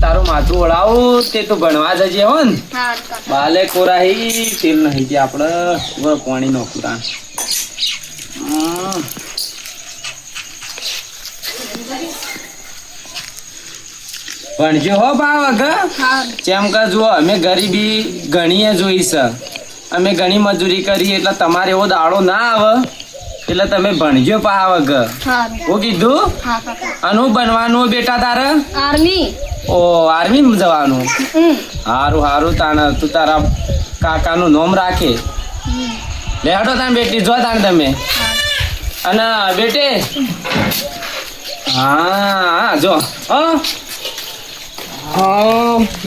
તારું માથું ઓળાવું તે તો ભણવા જજે હો ને. બાલે કોરાહી તેલ નહીં જે આપણે પાણી નો કુરાન ભણજો હો ભાવ જેમ કે જુઓ અમે ગરીબી ઘણી જોઈ છે, અમે ઘણી મજૂરી કરી એટલે તમારે એવો દાડો ના આવે એટલે તમે ભણજો પાવગ. હું કીધું આનું બનવાનું બેટા તારે આર્મી. ઓ આર્મી જવાનું. હારું હારું તાણ તું તારા કાકાનું નામ રાખે. લેડો તાણ બેટી જો તાણ તમે અને બેટે હા જો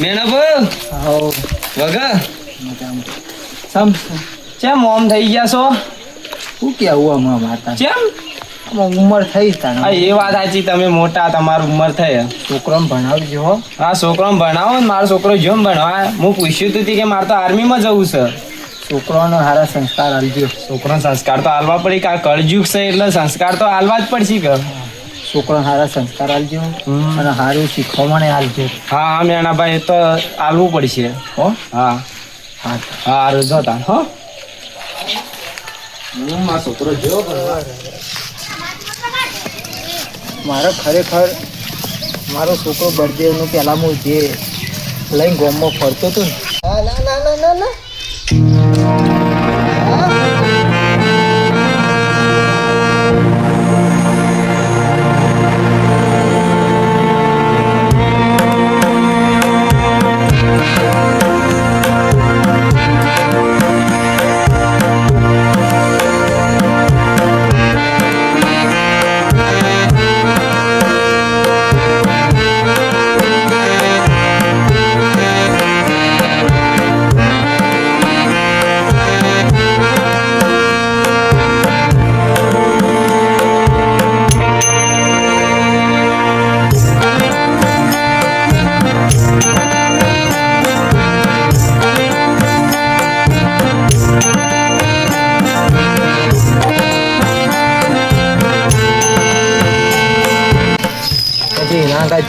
મેણપ વગર ચેમ ઓમ થઈ ગયા છો? શું કેવું હમણાં માતા ચેમ ઉંમર થઈ તાણે એ વાત સાચી, તમે મોટા તમારી ઉંમર થઈ. છોકરાને ભણાવજો હો. હા છોકરાને ભણાવો ને, મારો છોકરો જેમ ભણવા હું પૂછ્યું હતું કે મારે તો આર્મીમાં જવું છે. છોકરાને સારા સંસ્કાર આપજો. છોકરાને સંસ્કાર તો હાલવા પડે, કા કળજુગ છે એટલે સંસ્કાર તો હાલવા જ પડશે કે. છોકરાને સારા સંસ્કાર આપજો અને સારું શીખવાને આપજો. હા મેણાભાઈ તો હાલવું પડશે હો. હા હા હારું જો તાન હો. મારો છોકરો જેવો મારો ખરેખર મારો છોકરો બર્થડેનું પહેલાં હું જે લઈને ગામમાં ફરતો હતો ને ના ના ના ના ના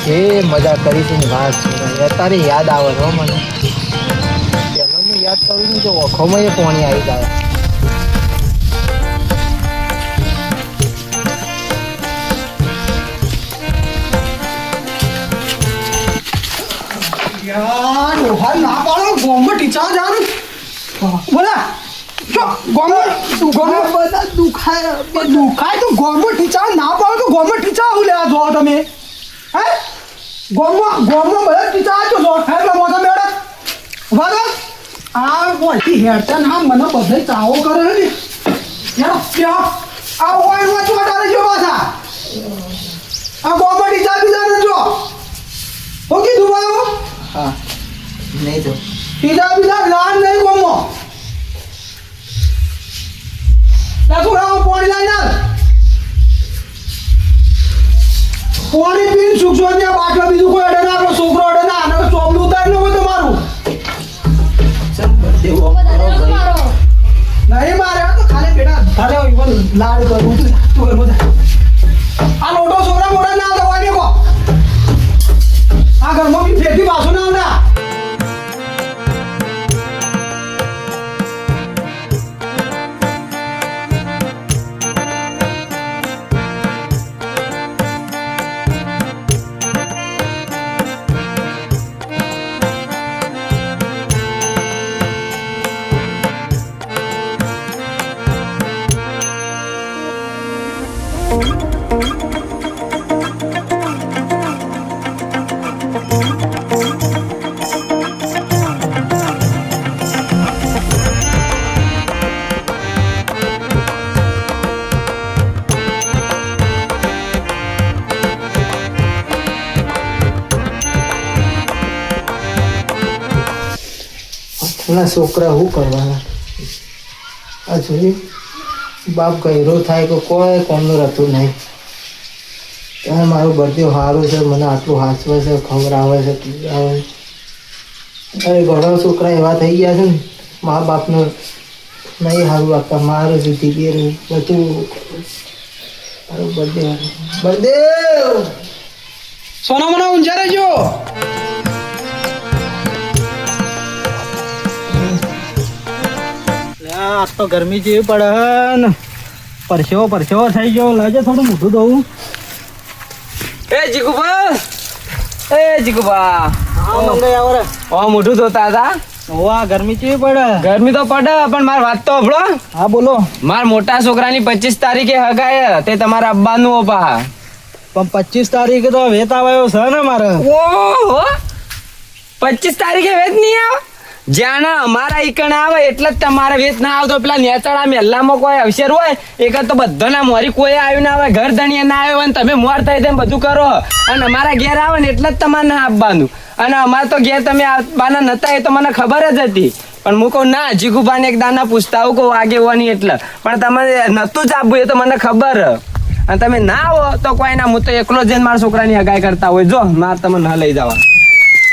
જે મજા કરીશું ને વાત અત્યારે યાદ આવે છે મને. પહેલાંનું યાદ કરું ને તો ઓખોમાં એ પાણી આવી જાય. યાર ઓહાલ ના પાડો ગોમમાં ટીચા જાનું બોલા ગોમમાં બધા દુખાય તો ગોમમાં ટીચા ના પાડો તો ગોમમાં ટીચા આવું લેવા જો તમે હે ગોમમાં બધા ટીચા આજો જો એટલે મોટા મેડમ બરાબર આ બોલતી હેડતા ના મને બધે ચાવો કરે ને યાર ક્યાં આ ઓય માં ચોટારે જો પાછા આ ગોમમાં ટીચા બીજા જો હું કીધું બાયો હા નહીં તો બીજા લાડ નહીં ગમો છોકરાઓ પાણી લઈને પાણી પીને સુખસો ત્યાં બાટલા બીજું કોઈ અડે ના આપણો છોકરો અડે ના અને ચોપલું ઉતારી લો તમારું નહીં મારે તો ખાલી બેટા ભલે લાડ કરવું આ લોટો છોકરા મોટા ના દવા ને કો આ ઘરમાં બી ફેરથી પાછું ના આવના પેલા છોકરા શું કરવાના? આ જોયું બાપ ગયરો થાય તો કોઈ કોમનું રહેતું નહીં. ત્યારે મારું બર્થડે સારું છે, મને આટલું હાચવે છે, ખવડાવે છે, પીવડાવે છે. અરે ઘણા છોકરા એવા થઈ ગયા છે ને મા બાપને નહીં સારું રાખતા, મારું સુધી પહેરું બધું. મારું બર્થડે સોના મને ઊંઝા રહેજો. આજ તો ગરમી જેવી પડે હે ને પરસેવો થઈ ગયો. લાગે થોડું મોઢું ધોવું. એ જીગુબા હા મંગાઈ આવો રે. ઓ મોઢું ધોતા હતા. વાહ ગરમી કેવી પડે. ગરમી તો પડે પણ મારી વાત તો હભળો. હા બોલો. મારા મોટા છોકરાની 25 તારીખે હગાય તે તમારા અબ્બાનું ઓપા. પણ 25 તારીખે તો વેત આવ્યો છે ને મારે. ઓહો 25 તારીખે વેત નહીં આવે. જ્યાં અમારા ઈકણ આવે એટલે જ તમારે વેત ના આવતો. પેલા નેતાળા મેલ્લામાં કોઈ અવસર હોય એક જ તો બધાના મોરી કોઈ આવ્યું ના આવે, ઘર ધણીએ ના આવ્યો અને તમે મોર થઈ તેમ બધું કરો. અને અમારા ઘેર આવે ને એટલે જ તમારે ના આપવાનું. અને અમારે તો ઘેર તમે આપવાના નતા એ તો મને ખબર જ હતી. પણ હું કહું ના જીગુભાને એક દાના પૂછતા આવું કહું આગેવાની એટલે. પણ તમારે નતું જ આપવું એ તો મને ખબર. અને તમે ના આવો તો કોઈ ના, હું તો એકલો જઈને મારા છોકરાની હગાઈ કરતા હોય. જો મારે તમે ના લઈ જવા.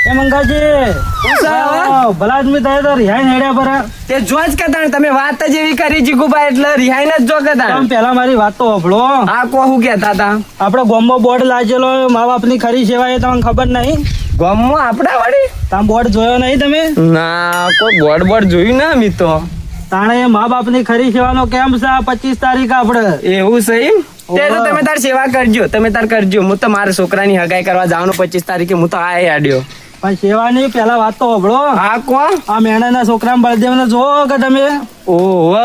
એ મંગાજી ભલા આદમી થાય તો રિહાઈ હેડ્યા પર. તે જો જ કદાણ તમે વાત જ એવી કરી જીગુભાઈ એટલે રિહાઈને જ જો કદાણ. પેલા મારી વાત તો હોભળો. હા કો હું કહેતા હતા. આપડે ગામમાં બોર્ડ લાગેલો મા બાપની ખરી સેવા એ તમને ખબર નહીં? ગામમાં આપડા વળી તમે બોર્ડ જોયો નહીં તમે? ના કોઈ બોર્ડ જોયું ના મી તો. તાણે મા બાપની ખરી સેવાનો કેમ્પ છે 25 તારીખ આપડે. એવું સહી તે તો તમે તાર સેવા કરજો. તમે તાર કરજો. હું તો મારા છોકરાની હગાઈ કરવા જવાનું 25 તારીખે. હું તો આ આડ્યો. પણ સેવાની પેલા વાત તો હોભળો. હા કો આ મેણાના છોકરા બળદેવ ને જોવો કે તમે? ઓહ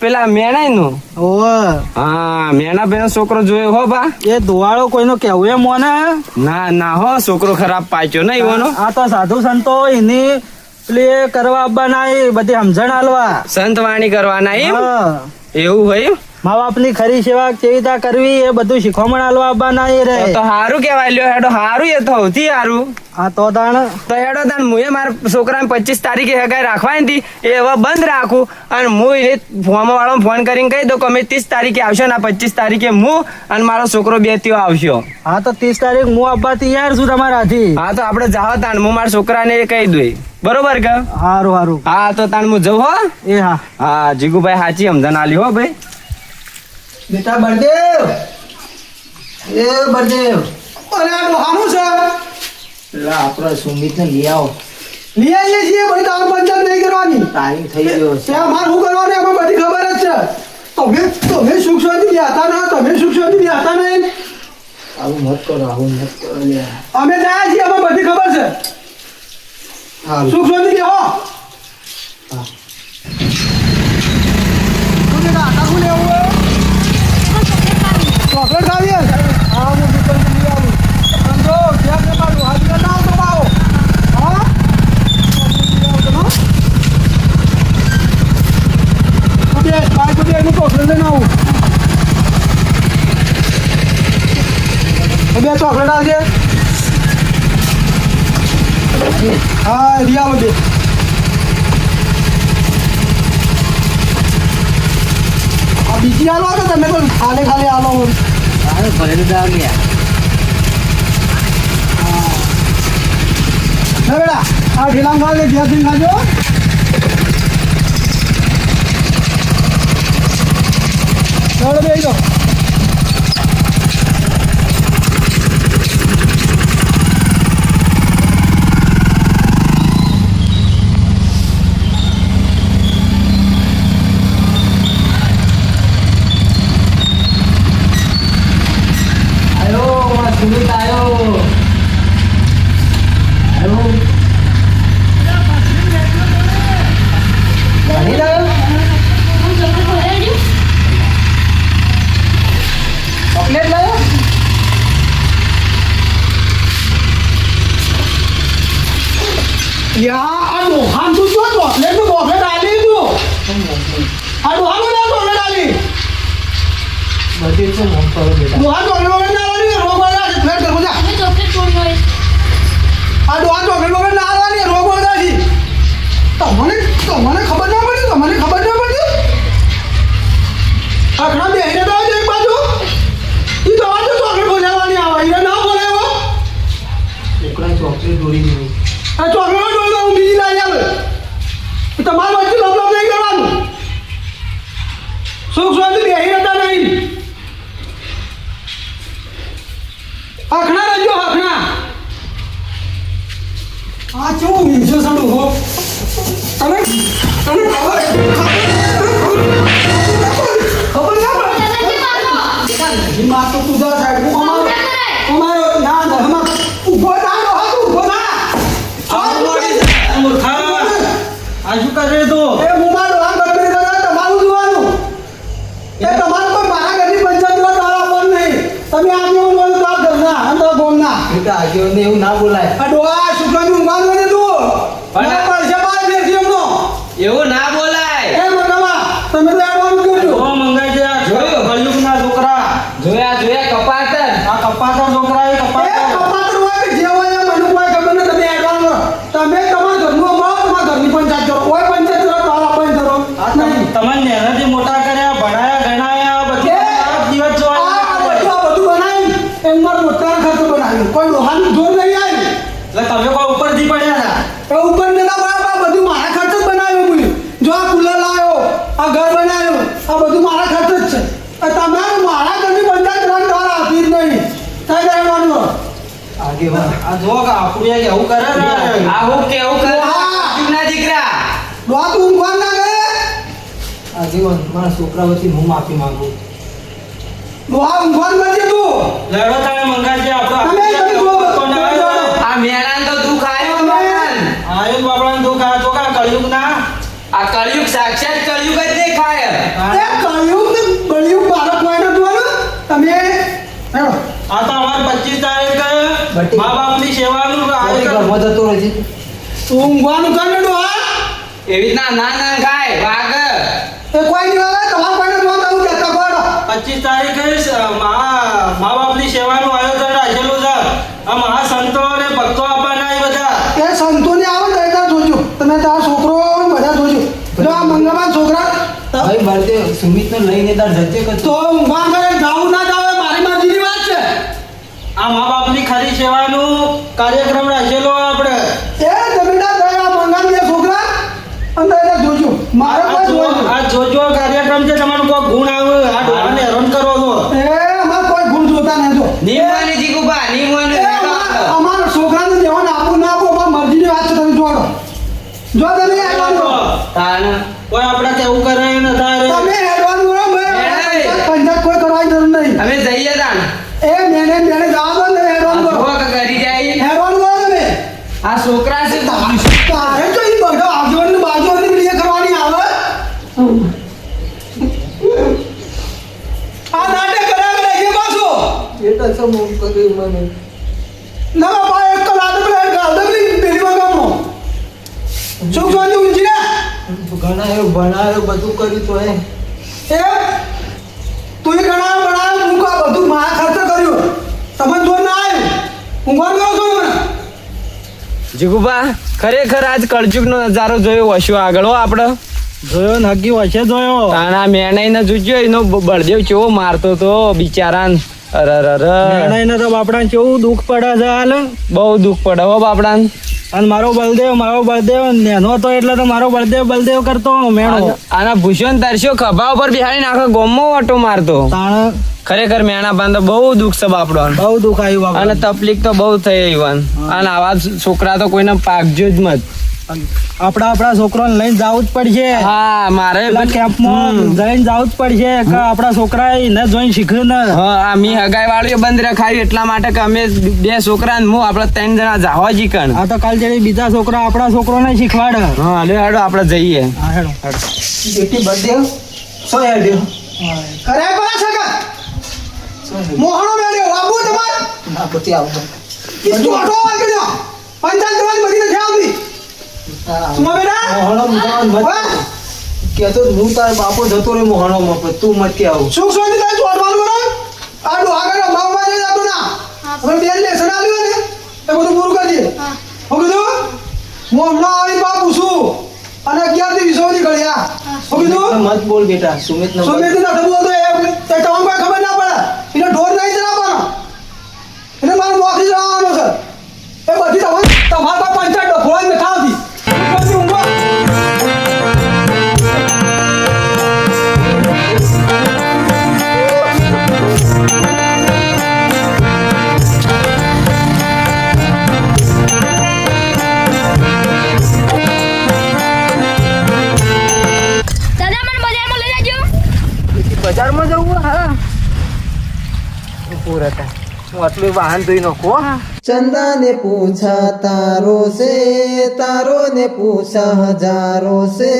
પેલા મેણાઈ નું. ઓહ હા મેણા બેનો છોકરો જોયો હો બા. એ ધોવાળો કોઈનો કેવું એમ મોને? ના હો છોકરો ખરાબ પાચ્યો નહીં એવાનો. આ તો સાધુ સંતો એની પેલી કરવા આવવાના એ બધી સમજણ આલવા, સંત વાણી કરવાના એમ. હા. એવું હોય. મા બાપની ખરી સેવા કેવી રીતે કરવી એ બધું શીખવામણ આલવા આવવાના એ રે. તો હારું કેવાય લ્યો હેડો. હારું એ તો સૌથી હારું. હા તો તાણ તો હેડો તાણ મુએ મારા છોકરાને 25 તારીખે હગાઈ રાખવાની હતી એ હવે બંધ રાખું. અને હું એ ફોર્મ વાળાને ફોન કરીને કહી દઉં કે અમે 30 તારીખે આવશો ને 25 તારીખે હું અને મારો છોકરો બે ત્યો આવશો. હા તો 30 તારીખ હું આવવા તૈયાર છું તમારાથી. હા તો આપણે જાવ તાણ. હું મારા છોકરાને કહી દઉં. બરોબર કે? હારું હારું. હા તો તાણ હું જઉં હો. એ હા હા જીગુભાઈ સાચી સમજણ આલી હો ભાઈ. બેટા બળદેવ, એ બળદેવ, અરે આ ડોહાનું છે. પેલા આપણા સુમિતને લઈ આવો. લઈ આવીએ છીએ ભાઈ. તાર પંચાયત નહીં કરવાની. ટાઈમ થઈ ગયો છે. ત્યાં માર શું કરવાનું એમાં બધી ખબર જ છે. તમે સુખ શાંતિ બેહતા ના, તમે સુખ શાંતિ બેહતા નહીં. આવું મત કરો, આવું મત કરો લે. અમે જાય છીએ, અમે બધી ખબર છે. હારું. સુખ શાંતિ બેહો. હા. શું બેટા આટા શું લેવું હોય? ચોકલેટ ખાવી હે? હા હું દુકાનથી લઈ આવું. સમજો ત્યાં કે મારું હાથ ના આવતો પાવો. હા એનું ચોકલેટ લઈને આવું. બે ચોકલેટ આવજે. હા રિયા બે. આ બીજી આલો કે તમે તો ખાલી આલો? અરે ભરેલું દાવ લે. બેટા આ ઢીલામ ખાલી ઘેર થી ખાજો. ચાલો બેસી જાઓ. સુમિત આવ્યો. ભણી રહ્યો? ચોકલેટ લાવ્યો? યા આ ડોહાન તું જો ચોકલેટ નું બોકલેટ આલી તું. આ ડોહાન નું ચોકલેટ આલી. બધી છે મમ કરો બેટા. ડોહાન ચોકલેટ વગર ના આલવાની, રોગ વગર ફેર કરવો જા. આ ડોહાન ચોકલેટ વગર ના આલવાની, રોગ વગર છે. તમને ખબર ના પડી? તમને ખબર ના પડી? આખડા બેહીને તો એક બાજુ ઈ તો આ ચોકલેટ બોલાવવાની આવે. ઈ ના બોલાવો. છોકરા ચોકલેટ દોરી દેવી. આ ચોકલેટ ડોલ હું બીજી લાવી આવે. તમારે વચ્ચે લપ નહીં કરવાનું. સુખ શાંતિ બેહી રહેતા નહીં. આખણા રહેજો આખણા. આ કેવું હિંસો સાડું હો. તમે ખબર માં તો કુદા સાહેબ અમારો ના ના હમા ઉભો થા હાથ ઉભો થા આજુ કરે તો એ મુમાનો આમ બકરી દાદા તમારું જોવાનું એ તમારું કોઈ મારા ઘરની પંચાયત તારા પર નહીં તમે આગેવાન બોલો તો આ ઘરના અંદર બોલના બેટા આગેવાનને એવું ના બોલાય આ ડોહા શુક્રની ઊંઘવાનું ને તું પણ- મને પડશે બાર બેસી એમનો એવું ના બોલાય. એ મગવા તમે તો એડવાન્સ કરજો ઓ મંગાઈ છે જોયું? કળિયુગના છોકરા જોયા કપાતર. આ કપાતા છોકરા એ એ કપાતા કપાતર હોય કે જે હોય એ મને કોઈ ખબર નહીં તમે એડવાન્સ કરો તમે તમારા ઘરનું મળો તમારા ઘરની પંચાયત કરો કોઈ પંચાયત કરો તો આપણને કરો નહીં તમને મહેનતથી મોટા કર્યા ભણાયા ગણાયા બધું એ- સારા દિવસ આ જોયા બધું બનાવ્યું એમના મોટા ખર્ચો બનાવ્યું કોઈ ડોહાનું જોર નહીં આવ્યું એટલે તમે કોઈ ઉપરથી પડ્યા હતા એ ઉપર નતા બરાબર બધું મારા ખર્ચ જ બનાવ્યું હું જો આ કુલર લાવ્યો આ ઘર બનાવ્યો આ બધું મારા ખર્ચ જ છે આ તમે મારા ઘરની પંચાયત રન દ્વારા આપી જ નહીં થઈ જાય માનવો આગેવાન આ જો કે આપણું એક એવું કરે ને આવું કેવું કરે હા. ના દીકરા. ડોહા તું ઊંઘવા ના ગયે આગેવાન મારા છોકરા વતી હું માફી માંગુ ડોહા ઊંઘવા નથી તું લડો તાણે મંગાઈ છે તમે આપણો જો, આ મેળાને તો દુઃખ આવ્યું બાપાને. આયુ બાપડા દુઃખ આ તો કા કળિયુગના આ કળિયુગ સાક્ષાત કળિયુગ જ દેખાય. એ કળિયુગ ને બળિયુગ બાળક કોઈ નતું આનું તમે હેડો આ તો અમારે 25 તારીખે બટી. મા બાપની સેવાનું ઘરમાં આયોજન જતો રહેજે તું ઊંઘવાનું કર ને ડોહા એવી રીતના ના ના ગાય વાગ. એ કોઈ નહીં આવે તમારા કોઈને જોવા આવું કહેતા કોડો 25 તારીખે મા બાપની સેવાનું આયોજન રાખેલું છે આ મહાસંતો અને ભક્તો આપવાના એ બધા એ સંતોને આવે તો એ તાર જોજો તમે તારા છોકરો ને બધા જોજો જો આ મંગળવાર છોકરા ભાઈ બળદેવ સુમિતને લઈને તાર જજે કે તો ઊંઘવા કરે જાવું ના જાવ એ મારી મરજીની વાત છે આ મા બાપની ખરી સેવાનું કાર્યક્રમ રાખેલો આપણે એ જમીનદાર ભાઈ આ મંગળવાર બે છોકરા અંદર એને જોજો મારે કોઈ જોવાનું આ જોજો કાર્યક્રમ છે તમારો કોઈ ગુણ આવે આ ઢોરાને હેરાન કરો છો એ અમારે કોઈ ગુણ જોતા નહીં જો નિમવાની જીગુબા નિમવાની એ અમારા છોકરાને દેવાને આપવું ના આપવું અમારી મરજીની વાત છે તમે જોડો જો તમે હેડવાન કરો તાન કોઈ આપણે કેવું કરે ને તારે તમે હેડવાન કરો પંચાયત કોઈ કરવાની જરૂર નહીં અમે જઈએ તાન. એ મેને જવા દો ને હેડવાન કરો ભોગ કરી જાય. હેડવાન કરો તમે આ છોકરા છે તારે તો એ બધો આગળ ને બાજુ અને પેલી એ કરવાની આવે આ નાટક કર્યા કરે એ પાછો બેટા સમ કર્યું મને ના બાપા એક કલાક પેલા ગાર્ડન પેલી વગામનો શું જોવાની ઊંચી ને ઘણા ભણાયો બધું કર્યું તો એ એ તું એ ગણાયો બનાયો હું કા બધું મારા ખર્ચ કર્યો તમને જોર ના આવ્યું ઊંઘવા ગયો છો મને જીગુબા ખરેખર આજ કળજુગનો નજારો જોયો હશો આગળ હો આપણે. જોયો નક્કી વચ્ચે જોયો તાણા મેણાઈને જોજો એનો બળદેવ કેવો મારતો તો બિચારાને. અરરર. નિર્ણયને તો બાપડાને કેવું દુઃખ પડે છે હાલ બહુ દુઃખ પડે હો બાપડાને. અને મારો બળદેવ નેનો હતો એટલે તો મારો બળદેવ કરતો મેણો આના ભૂષણ તરસ્યો ખભા ઉપર બિહાડીને આખા ગોમમાં ઓટો મારતો. તાણ ખરેખર મેણા બાન તો બહુ દુઃખ છે બાપડો. બહુ દુઃખ આવ્યું અને બાપડા તકલીફ તો બહુ થઈ ઈવન. અને આવા છોકરા તો કોઈને પાકજો જ મત. આપણા છોકરાને લઈને જવું જ પડશે હા મારે પેલા કેમ્પમાં જઈને જવું જ પડશે કે આપણા છોકરા એને જોઈને શીખ્યું ને હા આ મી હગાઈ વાળું બંધ રખાયું એટલા માટે કે અમે બે છોકરા ને હું આપણે 3 જણા જાવા જી કણ. આ તો કાલ જેડી બીજા છોકરા આપણા છોકરોને શીખવાડે હા હાલો હાલો આપણે જઈએ. હા હેડો બેટી બળદેવ સો હેડ્યો કર્યા કોના સગા મોહણો મેળ્યો બાબુ તમાર ના પછી આવું તું આટો વાગી દો પંચાયત કરવાની બધી નથી આવતી સુમા બેટા મોહણો મત હા? કહેતો હું તાર બાપો જતો રે મોહણોમાં પણ તું મત કે આવું સુખ શાંતિ થાય ચોટવાનું કરો આ ડોહાગર ભાવમાં જઈ જતો ના હવે બેન લેસન આવ્યું ને એ બધું પૂરું કરી દે હું કીધું હું હમણાં આવી બા પૂછું અને 11 થી 20 ની ઘડિયા હું કીધું મત બોલ બેટા સુમિત નો સુમિત નથી બોલતો એ તમને કોઈ ખબર ના પડે એને ઢોર નહીં ચલાવવાનો એને મારે નોકરી ચલાવવાનો છે એ બધી તમારે કોઈ પંચાયત ડફોળ જ નથી આવતી ઊંઘો. દાદા મને બજારમાં લઈ જાજો પૂરા થાય હું આટલું વાહન ધોઈ નાખું હો. હા. ચંદા ને પૂછા તારો સે તારો ને પૂછા હજારો સે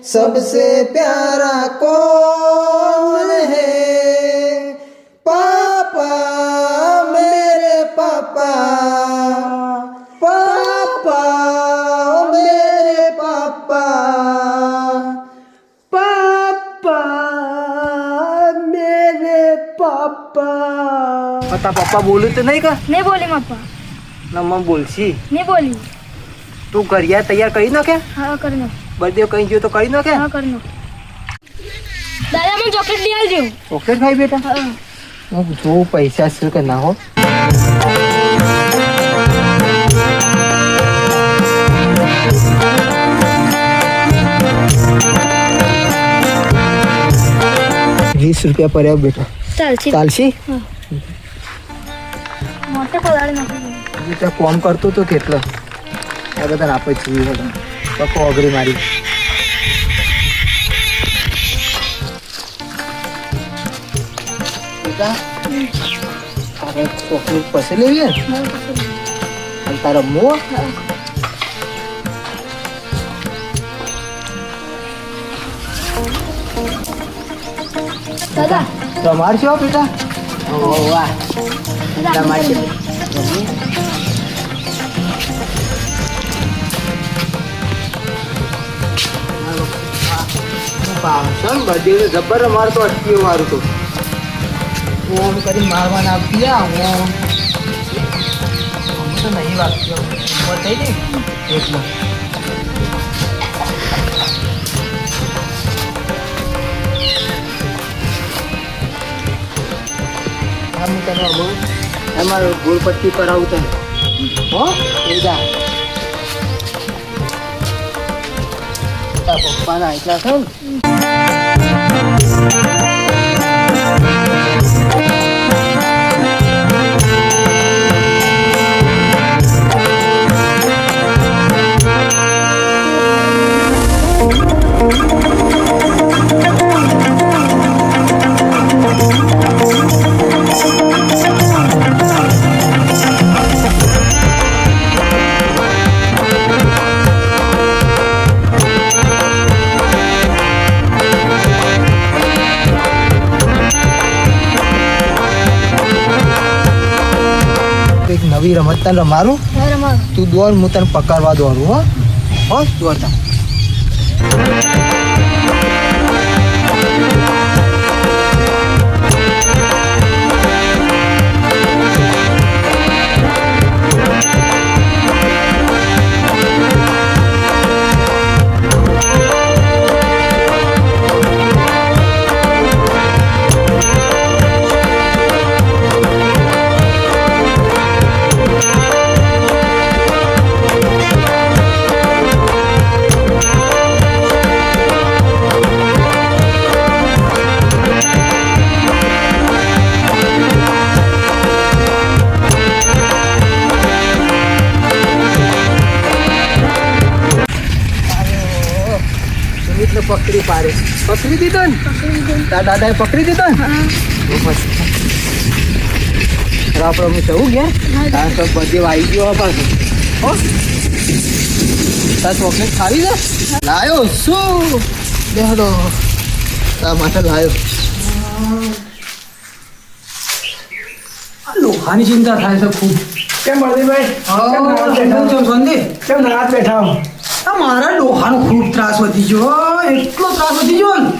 सबसे प्यारा कौन है पापा मेरे पापा पापा मेरे पापा पापा मेरे पापा पता पापा बोलू तो नहीं का नहीं बोली पप्पा. ना मम्मी बोलशी नहीं बोली. તું ઘરિયા તૈયાર કરી નાખે हाँ करना. બર્થડે કઈ ગયો તો કરી નાખે हाँ करना. दादा मैं चॉकलेट ले आल दूँ. ચોકલેટ ખાઈ બેટા हाँ. હું જોઉં પૈસા છે કે ના હો ₹20 પડ્યા બેટા ચાલશે. ચાલશી મોટે પલાળી નાખી. બેટા કોમ કરતો તો કેટલો આ બધા આપે છે પપ્પા અઘરી મારી બેટા તારે ચોકલેટ પછી લેવી ને અને તારા મો દાદા તમાર છો બેટા વાહ તમાર છે પાવશન બધી જબર મારતો અટક્યો મારું તો ઓમ કરી મારવાના આપી ઓમ તો નહીં વાગતો ઉંમર થઈ ગઈ એટલે આમ તને બહુ અમારે ગોળપટ્ટી કરાવું તને હો એદા પપ્પાના એટલા છો એક નવી રમત તને રમારું હા રમાડો. તું દોડ હું તને પકડવા દોડું હો હો દોડતા સુમિતને પકડી પાડે પકડી દીધો ને તારા દાદાએ પકડી દીધો ને તો પછી આપણે હું જવું ગયા તાર તો બધે આવી ગયો પાછું હો તાર ચોકલેટ ખાવી છે લાયો શું બેહડો તારા માટે લાયો લોહાની ચિંતા થાય છે ખૂબ. કેમ બળદેવભાઈ કેમ નારાજ બેઠા હો? આ મારા લોહાનો ખૂબ ત્રાસ વધી ગયો એટલો ત્રાસ વધી ગયો ને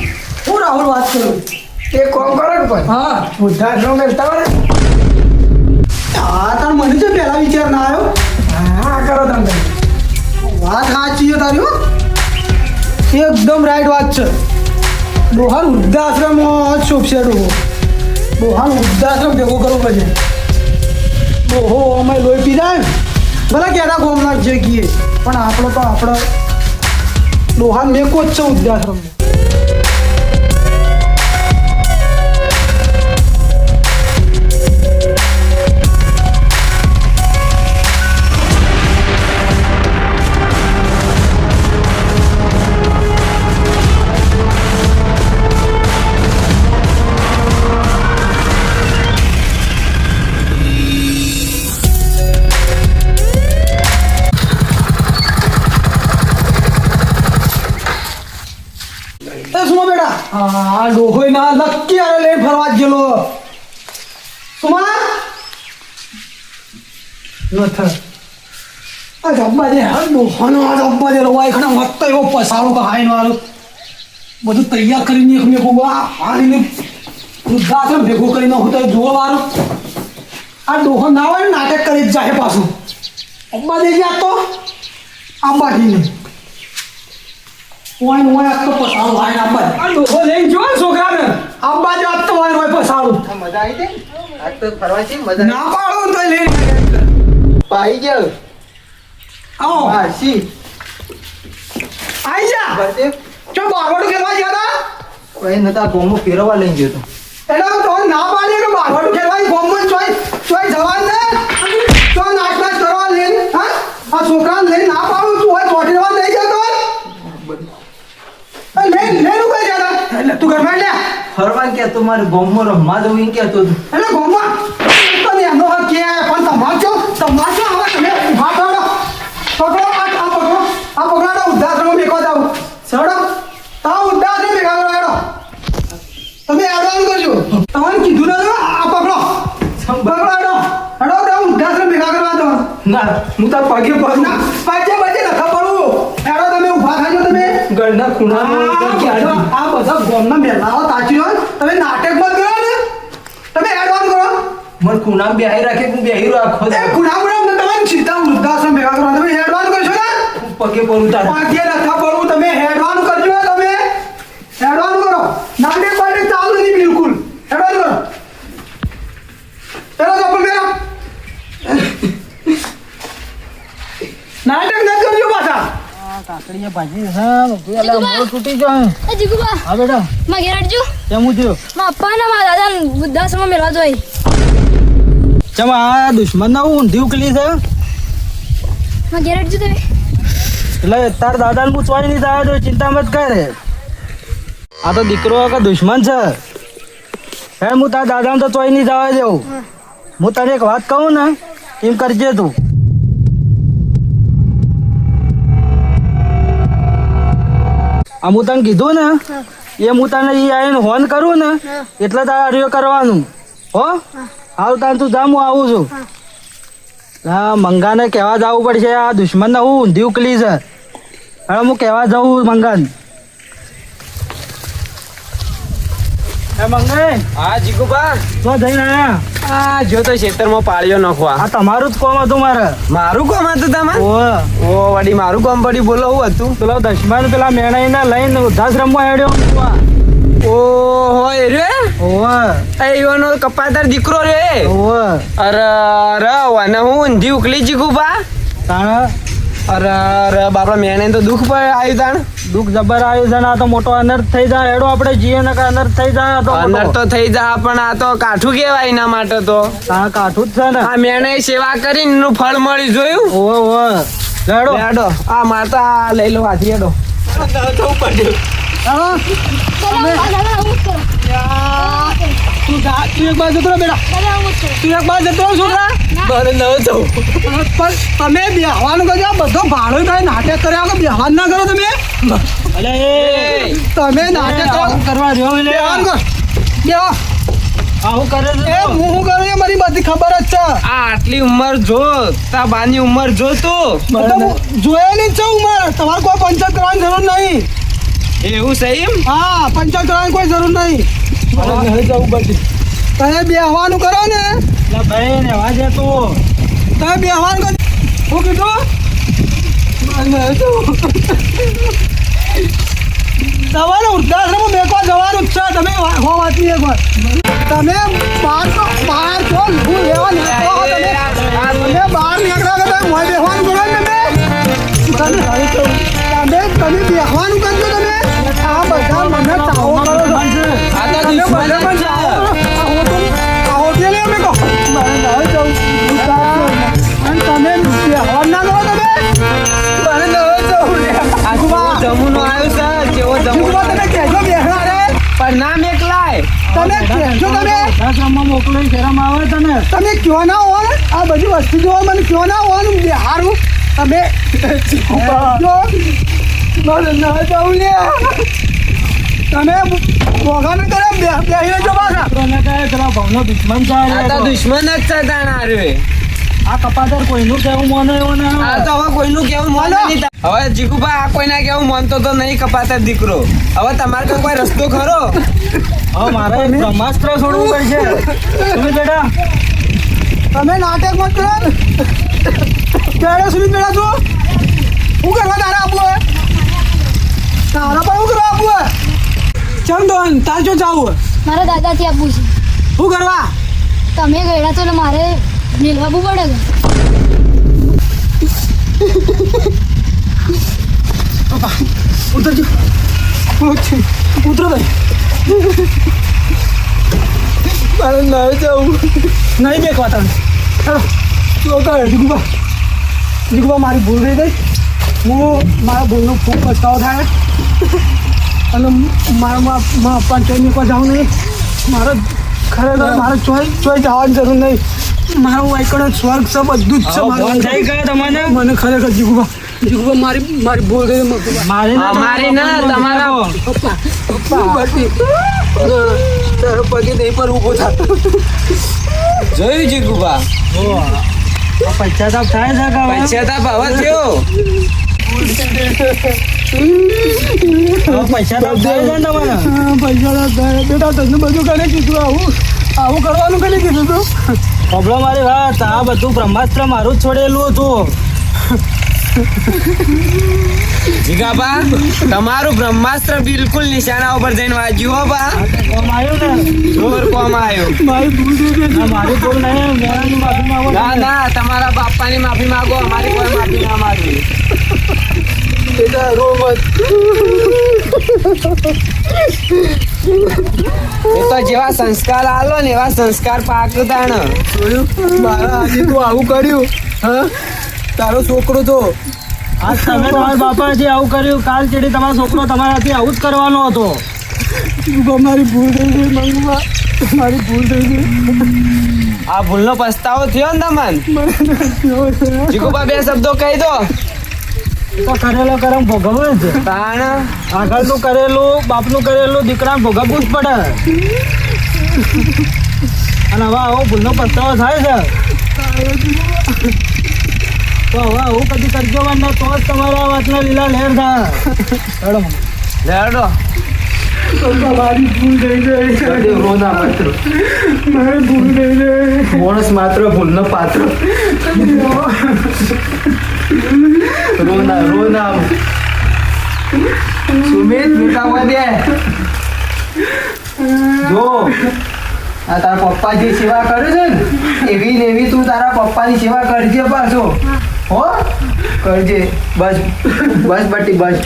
હું રાહુલ વાત કરું એક કોમ કરો ને પણ હા વૃદ્ધાશ્રમ મેળતા હોય હા તાર મને તો પહેલા વિચાર ના આવ્યો હા કરો તમે વાત સાચી છે તારી હો એકદમ રાઈટ વાત છે લોહાન વૃદ્ધાશ્રમ શોભશે ડોહાન વૃદ્ધાશ્રમ ભેગો કરવો પડશે ઓહો અમે લોહી પીધા ભલે કેના ગોમના જગ્યાએ પણ આપણો તો આપણો લોહાન મેકો જ છે વૃદ્ધાશ્રમ ના નક્કી અરે લઈને ફરવા જ ગયેલો સુમા નથી આ જબ્બા દે હા ડોહાનો આ જબ્બા દે રવાય ખણા મત એવો પસારો કહાઈનો આલો બધું તૈયાર કરીને એક મેં કહું આ હારીને વૃદ્ધાશ્રમ ભેગો કરીને હું તો જોવાનું આ ડોહો ના હોય ને નાટક કરી જ જાય પાછું અબ્બા દે ગયા તો આંબાજીને ઓય ઓય આ તો પસારો ભાઈ આંબા આ ડોહો લઈને જો છોકરાને આંબા જ આ તો ઓય પસારો મજા આવી તે આજ તો ફરવાથી મજા ના પાડો તો લઈને પાઈ ગયો આવો હા સી આઈ જા બસ ચો બારવાડું ખેલવા ગયા હતા કોઈ નતા ગોમો ફેરવા લઈને ગયો તો એટલે તો ના પાડીએ કે બારવાડું ખેલવા ગોમમાં ચોય જવાન ને તો નાસ્તા કરવા લઈને હા આ છોકરાને લઈને ના પાડું તું હોય ચોટીવા લઈ જતો લઈને કઈ જતા એટલે તું ઘરમાં લે ફરવા કે તો મારે ગોમો રમવા દઉં એમ કહેતો હતો એટલે ગોમમાં તો ને એનો હક કે પણ તમાચો હવે તમે ઉભા થો પકડો આ પકડો ઉદ્ધાશ્રમ મેકો જાવ સડો તા ઉદ્ધાશ્રમ મેકા કરો તમે એડવાન્સ કરજો તમને કીધું ને આ પકડો હેડો ઉદ્ધાશ્રમ ભેગા કરવા દો ના હું તાર પગે પડું ના પાછે નખા પડવું હેડો તમે ઊભા થાજો તમે ગળના ખૂણામાં આ બધા ગોમના મેલાઓ તાચી હોય તમે નાટક બંધ કરો ને તમે એડવાન્સ કરો મને ખૂણામાં બેહી રાખે હું બેહી રાખો એ ગુના તમે સીધા વૃદ્ધાશ્રમ ભેગા કરવા તમે એડવાન્સ કરશો ને પગે પડું તાર પાછે નખા પડવું તમે એડવાન્સ કરજો તમે એડવાન્સ કરો નાટક બાટક ચાલુ નથી બિલકુલ એડવાન્સ કરો ચલો ચપ્પલ પહેરો નાટક ન કરજો પાછા કાકડીયા ભાજી હા પેલા મોર તૂટી જાય એ જીગુબા હા બેટા માં ઘેર હટજો કેમ થયો માં પપ્પા ના મારા દાદા વૃદ્ધાશ્રમમાં મેળવા જોઈ ચમ આ દુશ્મન ના ઊંધી ઉકલી છે માં ઘેર હટજો તમે એટલે તાર દાદાને પૂછવાની નહીં થાય તો ચિંતા મત કરે આ તો દીકરો કે દુશ્મન છે હે હું તાર દાદાને તો ચોઈ નહીં જવા દેવું હું તને એક વાત કહું ને એમ કરજે તું આ હું તને કીધું ને એ હું તને એ આવીને હોન કરું ને એટલે તારે આર્યો કરવાનું હો હાલ તાન તું જા હું આવું છું હા મંગાને કહેવા જવું પડશે આ દુશ્મનને હું ઊંધી ઉકલી છે હવે હું કહેવા જાઉં મંગાને એ મંગાઈ હા જીગુબા તો જઈને આયા આ જો તો ખેતરમાં પાળીઓ નાખવા આ તમારું જ કોમ હતું મારે મારું કોમ હતું તમારે ઓ ઓ વડી મારું કોમ પડી બોલો હું હતું પેલા દુશ્મન પેલા મેણાઈને લઈને વૃદ્ધાશ્રમમાં હેડ્યો ઓહો એ રે ઓવે એવાનો કપાતર દીકરો રે ઓવે અરે અરે વાને હું ઊંધી ઉકલી જીગુબા તાણે અરે અરે બાપા મેને તો દુઃખ પર આવ્યું તાણ દુઃખ જબર આવ્યું છે ને આ તો મોટો અનર્થ થઈ જાય હેડો આપણે જીએ ને કે અનર્થ થઈ જાય આ તો અંદર મોટો. તો થઈ જા પણ આ તો કાઠું કહેવાય એના માટે તો તાણે કાઠું જ છે ને આ મેને સેવા કરીને એનું ફળ મળી જોયું ઓવે ઓવે હેડો હેડો આ માતા લઈ લો હાથી હેડો હા દાદા હું કરો તું એક બાજુ જતો રહો બેટા દાદા હું કરો તું એક બાજુ જતો રહો છોકરા મારે ન જવું પણ તમે બેહવાનું કરજો આ બધો ભાડો થાય નાટક કર્યા વગર બેહવાન ના કરો તમે અલે એ તમે નાટક કરો આવું કરવા રહ્યો એટલે બેહવાન કરો બેહો આવું કરે છે એ તો. હું કરું એ મારી બધી ખબર જ છે આ આટલી ઉંમર જો તા બાની ઉંમર જો તું તો હું જોયેલી જ છે ઉંમર તમારે કોઈ પંચાયત કરવાની જરૂર નહીં એવું સહી હા પંચાયત કરવાની કોઈ જરૂર નહીં મારે નહીં જવું બધું તમે બેહવાનું કરો ને એટલે ભાઈ ને વાજે તું તમે બેહવાનું કરો શું કીધું તમારે વૃદ્ધાશ્રમમાં મેકવા જવાનું જ છે તમે હો વાંચી એકવાર તમે બહાર છો હું લેવા નીકળો હો તમે બહાર નીકળ્યા કે તમે મોય બેહવાનું કરો ને તમે તમે બેહવાનું કરજો તમે આ બધા મને ચાવો કરો છો. આ તો તમે દુશ્મન બધા જ પણ છે. ચાવો કરો. આ હોટેલે અમે કહો મારે ના જવું અને તમે બેહવાનું ના કરો તમે મારે ના જવું આ કેવો જમૂનો આવ્યો છે કેવો જમૂનો તમે કહેજો બેહણા રે પણ નામ એકલાય તમે કહેજો તમે વૃદ્ધાશ્રમમાં મોકલીને શરમ આવે તને તમે ક્યો ના હો ને આ બધી વસ્તુ જોવા મને ક્યો ના હો ને બિહારું તમે જો મારે ના જવું લે તમે ભોગાને કરે બેહી રહેજો પાછા. તને કહે પેલા ભાવનો દુશ્મન છે આ તો દુશ્મન જ છે તાણ હારું. આ કપાતર કોઈનું કેવું મને એવું ના આ તો હવે કોઈનું કેવું માને નહીં. હવે જીગુભા આ કોઈના કેવું માનતો તો નહીં કપાતર દીકરો. હવે તમારે તો કોઈ રસ્તો ખરો? હવે મારે એક બ્રહ્માસ્ત્ર છોડવું પડશે. તમે બેટા તમે નાટક મત કરો. કેડે સુધી બેડા છો? શું કરવા તારે આપવું હે? તારા પણ શું કરવા આપવું હે? ચમ તો તાર જો જાવું હે? મારા દાદાથી આપવું છે. શું કરવા? તમે ગયડા છો એટલે મારે મેળવવું પડે ને. ઉતરજો. ઉતરો ભાઈ. મારે ના જવું. નહીં દેખવા તમે. ચાલો તું કહે જીગુબા. જીગુબા મારી ભૂલ થઈ ગઈ. હું મારા ભૂલનો ખૂબ પછતાવો થાય અને મારા પંચાયતની કોઈ જાઉં નહીં. મારે ખરેખર મારે ચોય જવાની જરૂર નહીં. મારું વાયકણ સ્વર્ગ છે બધું જ છે ફોન થઈ ગયો તમને મને ખરેખર જીગુબા મારી ભૂલ થઈ ગઈ. અમારી ના તમારા તારો પગે નહીં પર ઊભો થાય. જોયું જીગુભા? પશ્ચાતાપ થાય છે કે હવે? પશ્ચાતાપ હવે થયો. પશ્ચાતાપ થાય છે ને તમારે? પૈસા બેટા તને બધું કરી કીધું આવું કરવાનું કરી કીધું તું. પ્રોબ્લેમ મારી વાત આ બધું બ્રહ્માસ્ત્ર મારું જ છોડેલું હતું. જીગાભા તમારું બ્રહ્માસ્ત્ર બિલકુલ નિશાના ઉપર જઈને વાગ્યું હો બા. કોમ આવ્યું ને જોર કોમ આવ્યો. મારી ભૂલ થઈ ગઈ. ના, મારી ભૂલ નહીં મેળાની માફી માંગો ના ના તમારા બાપાની માફી માંગો. અમારી કોઈ માફી ના માંગી. બેટા રો મત. એ તો જેવા સંસ્કાર આલો ને એવા સંસ્કાર પાકતાણ. જોયું મારા આજે તું આવું કર્યું. હા તારો છોકરો તો આજ તમે તમારા બાપાજી આવું કર્યું કાલ ચેડી તમારો છોકરો તમારાથી આવું જ કરવાનો હતો. મારી ભૂલ થઈ ગઈ મંગવા. મારી ભૂલ થઈ ગઈ. આ ભૂલનો પસ્તાવો થયો ને તમને? જીગુભા બે શબ્દો કહી દો. તો કરેલો કરમ ભોગવવું જ. તાણ આગળનું કરેલું બાપનું કરેલું દીકરાને ભોગવવું જ પડે. અને હવે આવો ભૂલનો પસ્તાવો થાય છે તો હવે આવું કદી કરજો વાંધો તો જ તમારા વાતના લીલા લહેર થાય. હેડો મને. લેડો. મારી ભૂલ થઈ ગઈ. મારી ભૂલ થઈ ગઈ. માણસ માત્ર ભૂલનો પાત્ર. રોના સુમિત મીઠાવા દે. જો આ તારા પપ્પા જે સેવા કરે છે ને એવી ને એવી તું તારા પપ્પાની સેવા કરજે પાછો. હો કરજે. બસ બસ બટી બસ.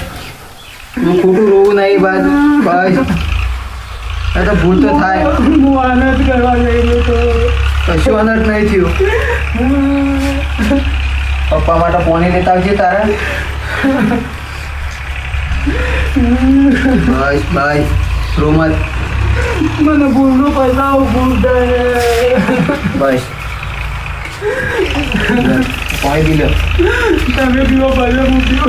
તું ખોટું રોવું નહીં. બસ બસ. આ તો ભૂલ તો થાય. હું આનંદ કરવા જઈ રહ્યો તો કશું અનર્થ નહીં થયું. પપ્પા માટે પોણી લેતા આવજે તારા. બસ બસ રોમત. મને ભૂલનો પૈસા ભૂલ થાય. બસ પોણી પી લો. તમે પીવો પહેલે હું પીવો.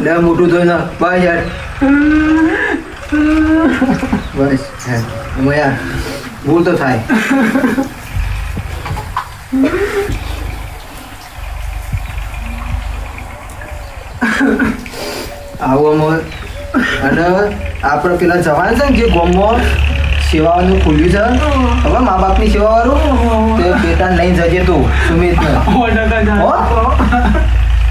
લે મોટું ધોઈ ના. બસ યાર બસ. એમાં યાર ભૂલ તો થાય. આવું અને આપણે પેલા જવાન છે ને જે ગામમાં સેવાઓનું ખુલ્યું છે હવે મા બાપની સેવા વાળું તે બેટા લઈને જજે તું સુમિતને. હો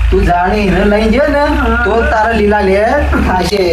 તું જાણી એને લઈ જાય ને તો તારા લીલા લે થાશે.